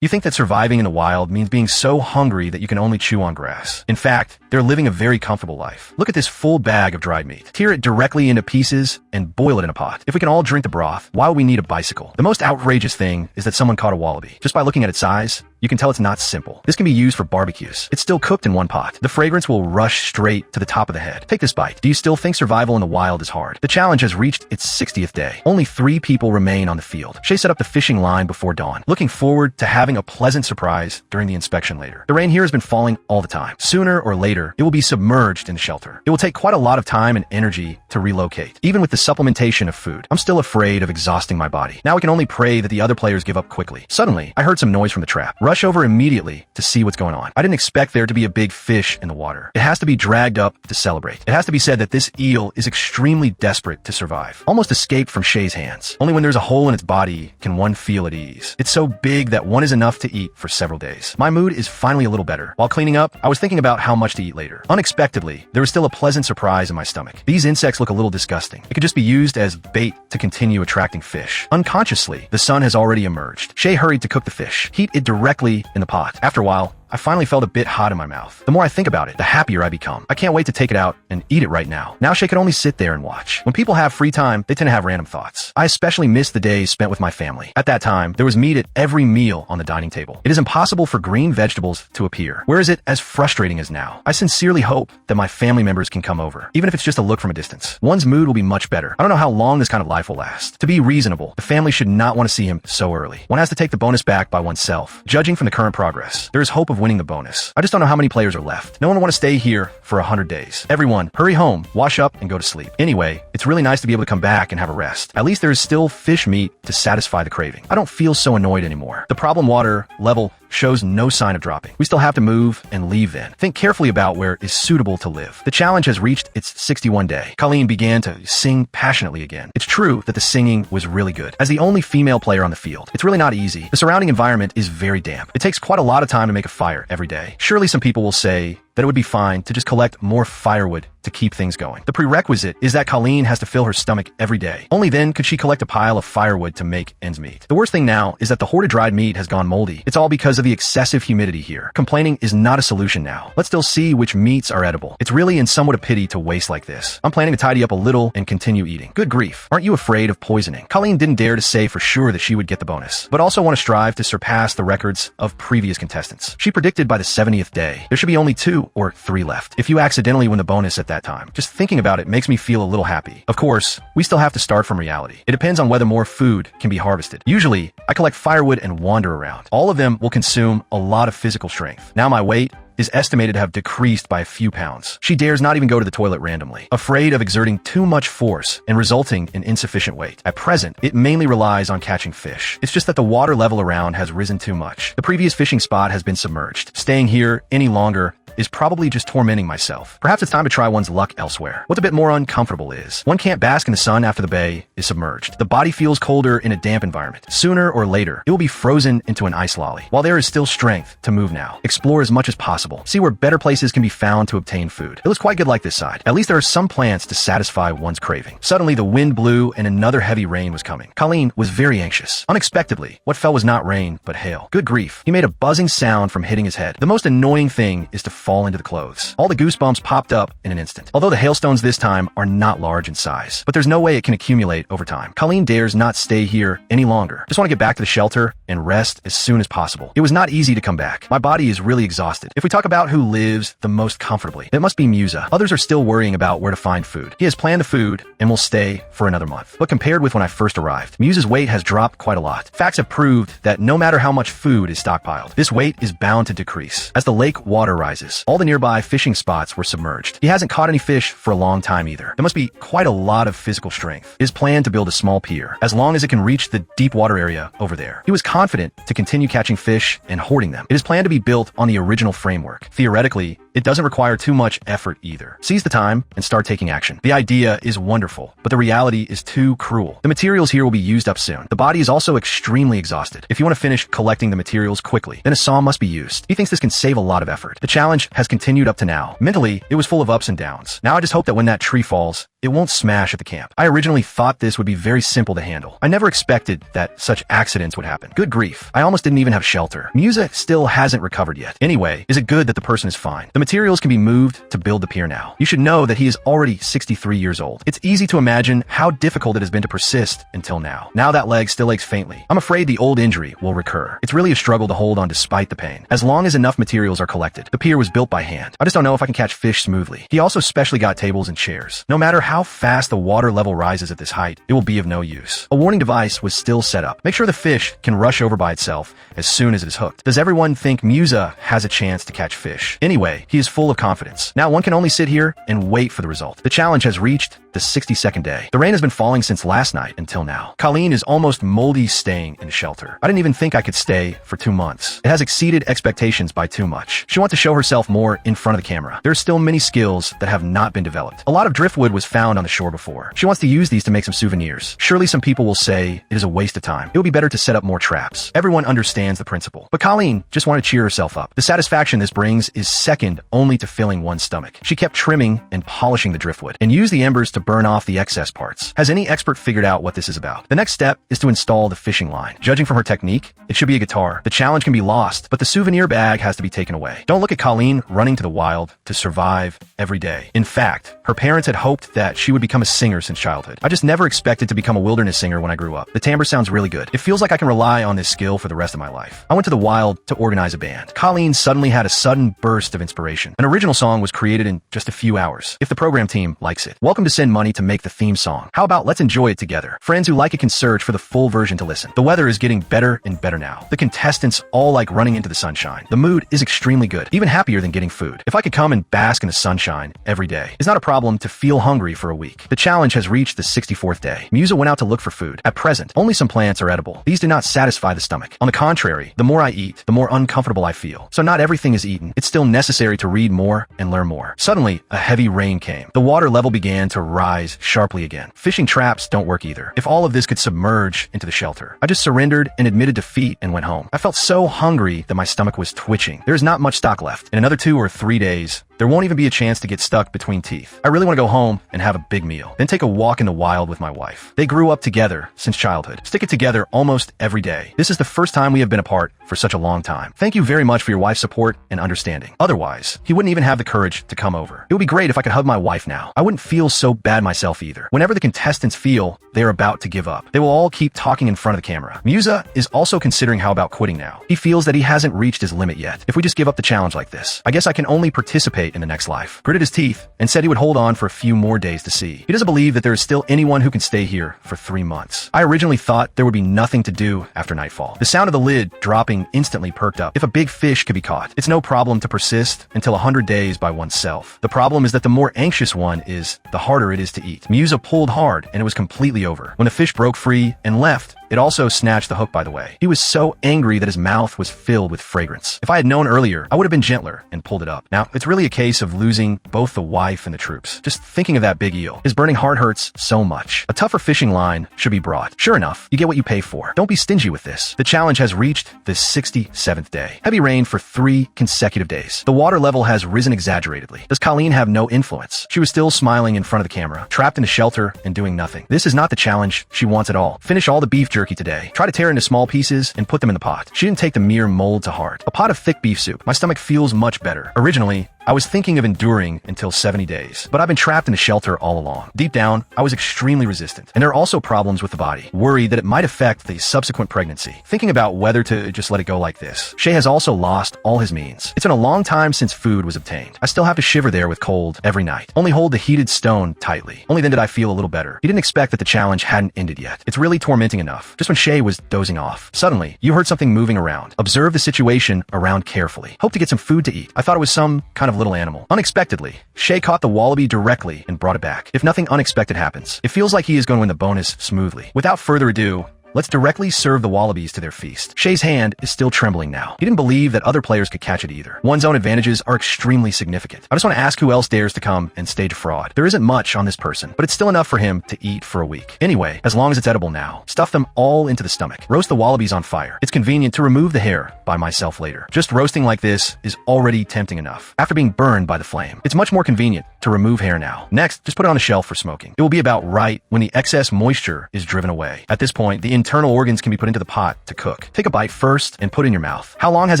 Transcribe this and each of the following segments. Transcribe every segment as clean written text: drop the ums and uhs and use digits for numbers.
You think that surviving in the wild means being so hungry that you can only chew on grass. In fact, they're living a very comfortable life. Look at this full bag of dried meat. Tear it directly into pieces and boil it in a pot. If we can all drink the broth, why would we need a bicycle? The most outrageous thing is that someone caught a wallaby. Just by looking at its size, you can tell it's not simple. This can be used for barbecues. It's still cooked in one pot. The fragrance will rush straight to the top of the head. Take this bite. Do you still think survival in the wild is hard? The challenge has reached its 60th day. Only 3 people remain on the field. Shay set up the fishing line before dawn, looking forward to having a pleasant surprise during the inspection later. The rain here has been falling all the time. Sooner or later, it will be submerged in the shelter. It will take quite a lot of time and energy to relocate, even with the supplementation of food. I'm still afraid of exhausting my body. Now we can only pray that the other players give up quickly. Suddenly, I heard some noise from the trap. Rush over immediately to see what's going on. I didn't expect there to be a big fish in the water. It has to be dragged up to celebrate. It has to be said that this eel is extremely desperate to survive. Almost escaped from Shay's hands. Only when there's a hole in its body can one feel at ease. It's so big that one is enough to eat for several days. My mood is finally a little better. While cleaning up, I was thinking about how much to eat later. Unexpectedly, there was still a pleasant surprise in my stomach. These insects look a little disgusting. It could just be used as bait to continue attracting fish. Unconsciously, the sun has already emerged. Shay hurried to cook the fish. Heat it directly in the pot. After a while, I finally felt a bit hot in my mouth. The more I think about it, the happier I become. I can't wait to take it out and eat it right now. Now Shay could only sit there and watch. When people have free time, they tend to have random thoughts. I especially miss the days spent with my family. At that time, there was meat at every meal on the dining table. It is impossible for green vegetables to appear. Where is it as frustrating as now? I sincerely hope that my family members can come over, even if it's just a look from a distance. One's mood will be much better. I don't know how long this kind of life will last. To be reasonable, the family should not want to see him so early. One has to take the bonus back by oneself. Judging from the current progress, there is hope of winning the bonus. I just don't know how many players are left. No one will want to stay here for 100 days. Everyone, hurry home, wash up, and go to sleep. Anyway, it's really nice to be able to come back and have a rest. At least there is still fish meat to satisfy the craving. I don't feel so annoyed anymore. The problem water level shows no sign of dropping. We still have to move and leave then. Think carefully about where it is suitable to live. The challenge has reached its 61 day. Colleen began to sing passionately again. It's true that the singing was really good. As the only female player on the field, it's really not easy. The surrounding environment is very damp. It takes quite a lot of time to make a fire every day. Surely some people will say that it would be fine to just collect more firewood to keep things going. The prerequisite is that Colleen has to fill her stomach every day. Only then could she collect a pile of firewood to make ends meet. The worst thing now is that the hoarded dried meat has gone moldy. It's all because of the excessive humidity here. Complaining is not a solution now. Let's still see which meats are edible. It's really in somewhat a pity to waste like this. I'm planning to tidy up a little and continue eating. Good grief. Aren't you afraid of poisoning? Colleen didn't dare to say for sure that she would get the bonus, but also want to strive to surpass the records of previous contestants. She predicted by the 70th day, there should be only 2 or 3 left. If you accidentally win the bonus at that time, just thinking about it makes me feel a little happy. Of course, we still have to start from reality. It depends on whether more food can be harvested. Usually, I collect firewood and wander around. All of them will consume a lot of physical strength. Now my weight is estimated to have decreased by a few pounds. She dares not even go to the toilet randomly, afraid of exerting too much force and resulting in insufficient weight. At present, it mainly relies on catching fish. It's just that the water level around has risen too much. The previous fishing spot has been submerged. Staying here any longer is probably just tormenting myself. Perhaps it's time to try one's luck elsewhere. What's a bit more uncomfortable is, one can't bask in the sun after the bay is submerged. The body feels colder in a damp environment. Sooner or later, it will be frozen into an ice lolly. While there is still strength to move now, explore as much as possible. See where better places can be found to obtain food. It looks quite good like this side. At least there are some plants to satisfy one's craving. Suddenly, the wind blew and another heavy rain was coming. Colleen was very anxious. Unexpectedly, what fell was not rain, but hail. Good grief. He made a buzzing sound from hitting his head. The most annoying thing is to fall into the clothes. All the goosebumps popped up in an instant. Although the hailstones this time are not large in size, but there's no way it can accumulate over time. Colleen dares not stay here any longer. Just want to get back to the shelter and rest as soon as possible. It was not easy to come back. My body is really exhausted. If we talk about who lives the most comfortably, it must be Musa. Others are still worrying about where to find food. He has planned the food and will stay for another month. But compared with when I first arrived, Musa's weight has dropped quite a lot. Facts have proved that no matter how much food is stockpiled, this weight is bound to decrease. As the lake water rises, all the nearby fishing spots were submerged. He hasn't caught any fish for a long time either. There must be quite a lot of physical strength. It is planned to build a small pier, as long as it can reach the deep water area over there. He was confident to continue catching fish and hoarding them. It is planned to be built on the original framework. Theoretically, it doesn't require too much effort either. Seize the time and start taking action. The idea is wonderful, but the reality is too cruel. The materials here will be used up soon. The body is also extremely exhausted. If you want to finish collecting the materials quickly, then a saw must be used. He thinks this can save a lot of effort. The challenge has continued up to now. Mentally, it was full of ups and downs. Now I just hope that when that tree falls, it won't smash at the camp. I originally thought this would be very simple to handle. I never expected that such accidents would happen. Good grief. I almost didn't even have shelter. Musa still hasn't recovered yet. Anyway, is it good that the person is fine? The materials can be moved to build the pier now. You should know that he is already 63 years old. It's easy to imagine how difficult it has been to persist until now. Now that leg still aches faintly. I'm afraid the old injury will recur. It's really a struggle to hold on despite the pain. As long as enough materials are collected, the pier was built by hand. I just don't know if I can catch fish smoothly. He also specially got tables and chairs. No matter how fast the water level rises at this height, it will be of no use. A warning device was still set up. Make sure the fish can rush over by itself as soon as it is hooked. Does everyone think Musa has a chance to catch fish? Anyway, he is full of confidence. Now one can only sit here and wait for the result. The challenge has reached the 62nd day. The rain has been falling since last night until now. Colleen is almost moldy staying in shelter. I didn't even think I could stay for 2 months. It has exceeded expectations by too much. She wants to show herself more in front of the camera. There are still many skills that have not been developed. A lot of driftwood was found on the shore before. She wants to use these to make some souvenirs. Surely some people will say it is a waste of time. It would be better to set up more traps. Everyone understands the principle. But Colleen just wanted to cheer herself up. The satisfaction this brings is second only to filling one's stomach. She kept trimming and polishing the driftwood and used the embers to burn off the excess parts. Has any expert figured out what this is about? The next step is to install the fishing line. Judging from her technique, it should be a guitar. The challenge can be lost, but the souvenir bag has to be taken away. Don't look at Colleen running to the wild to survive every day. In fact, her parents had hoped that she would become a singer since childhood. I just never expected to become a wilderness singer when I grew up. The timbre sounds really good. It feels like I can rely on this skill for the rest of my life. I went to the wild to organize a band. Colleen suddenly had a sudden burst of inspiration. An original song was created in just a few hours. If the program team likes it, welcome to send money to make the theme song. How about let's enjoy it together? Friends who like it can search for the full version to listen. The weather is getting better and better now. The contestants all like running into the sunshine. The mood is extremely good, even happier than getting food. If I could come and bask in the sunshine every day, it's not a problem to feel hungry for a week. The challenge has reached the 64th day. Musa went out to look for food. At present, only some plants are edible. These do not satisfy the stomach. On the contrary, the more I eat, the more uncomfortable I feel. So not everything is eaten. It's still necessary to read more and learn more. Suddenly, a heavy rain came. The water level began to rise sharply again. Fishing traps don't work either. If all of this could submerge into the shelter, I just surrendered and admitted defeat and went home. I felt so hungry that my stomach was twitching. There is not much stock left. In another 2 or 3 days, there won't even be a chance to get stuck between teeth. I really want to go home and have a big meal, then take a walk in the wild with my wife. They grew up together since childhood. Stick it together almost every day. This is the first time we have been apart for such a long time. Thank you very much for your wife's support and understanding. Otherwise, he wouldn't even have the courage to come over. It would be great if I could hug my wife now. I wouldn't feel so bad myself either. Whenever the contestants feel they're about to give up, they will all keep talking in front of the camera. Musa is also considering how about quitting now. He feels that he hasn't reached his limit yet. If we just give up the challenge like this, I guess I can only participate in the next life. Gritted his teeth and said he would hold on for a few more days to see. He doesn't believe that there is still anyone who can stay here for 3 months. I originally thought there would be nothing to do after nightfall. The sound of the lid dropping instantly perked up. If a big fish could be caught, it's no problem to persist until 100 days by oneself. The problem is that the more anxious one is, the harder it is to eat. Musa pulled hard and it was completely over. When the fish broke free and left, it also snatched the hook, by the way. He was so angry that his mouth was filled with fragrance. If I had known earlier, I would have been gentler and pulled it up. Now, it's really a case of losing both the wife and the troops. Just thinking of that big eel. His burning heart hurts so much. A tougher fishing line should be brought. Sure enough, you get what you pay for. Don't be stingy with this. The challenge has reached the 67th day. Heavy rain for 3 consecutive days. The water level has risen exaggeratedly. Does Colleen have no influence? She was still smiling in front of the camera, trapped in a shelter and doing nothing. This is not the challenge she wants at all. Finish all the beef jerky today. Try to tear into small pieces and put them in the pot. She didn't take the mere mold to heart. A pot of thick beef soup. My stomach feels much better. Originally, I was thinking of enduring until 70 days, but I've been trapped in a shelter all along. Deep down, I was extremely resistant, and there are also problems with the body. Worried that it might affect the subsequent pregnancy. Thinking about whether to just let it go like this. Shay has also lost all his means. It's been a long time since food was obtained. I still have to shiver there with cold every night. Only hold the heated stone tightly. Only then did I feel a little better. He didn't expect that the challenge hadn't ended yet. It's really tormenting enough. Just when Shay was dozing off, suddenly, you heard something moving around. Observe the situation around carefully. Hope to get some food to eat. I thought it was some kind of little animal. Unexpectedly, Shay caught the wallaby directly and brought it back. If nothing unexpected happens, it feels like he is going to win the bonus smoothly. Without further ado, let's directly serve the wallabies to their feast. Shay's hand is still trembling now. He didn't believe that other players could catch it either. One's own advantages are extremely significant. I just want to ask who else dares to come and stage a fraud. There isn't much on this person, but it's still enough for him to eat for a week. Anyway, as long as it's edible now, stuff them all into the stomach. Roast the wallabies on fire. It's convenient to remove the hair by myself later. Just roasting like this is already tempting enough after being burned by the flame. It's much more convenient to remove hair now. Next, just put it on a shelf for smoking. It will be about right when the excess moisture is driven away. At this point, the internal organs can be put into the pot to cook. Take a bite first and put it in your mouth. How long has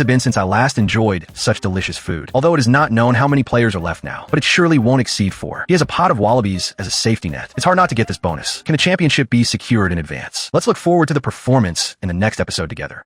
it been since I last enjoyed such delicious food? Although it is not known how many players are left now, but it surely won't exceed 4. He has a pot of wallabies as a safety net. It's hard not to get this bonus. Can a championship be secured in advance? Let's look forward to the performance in the next episode together.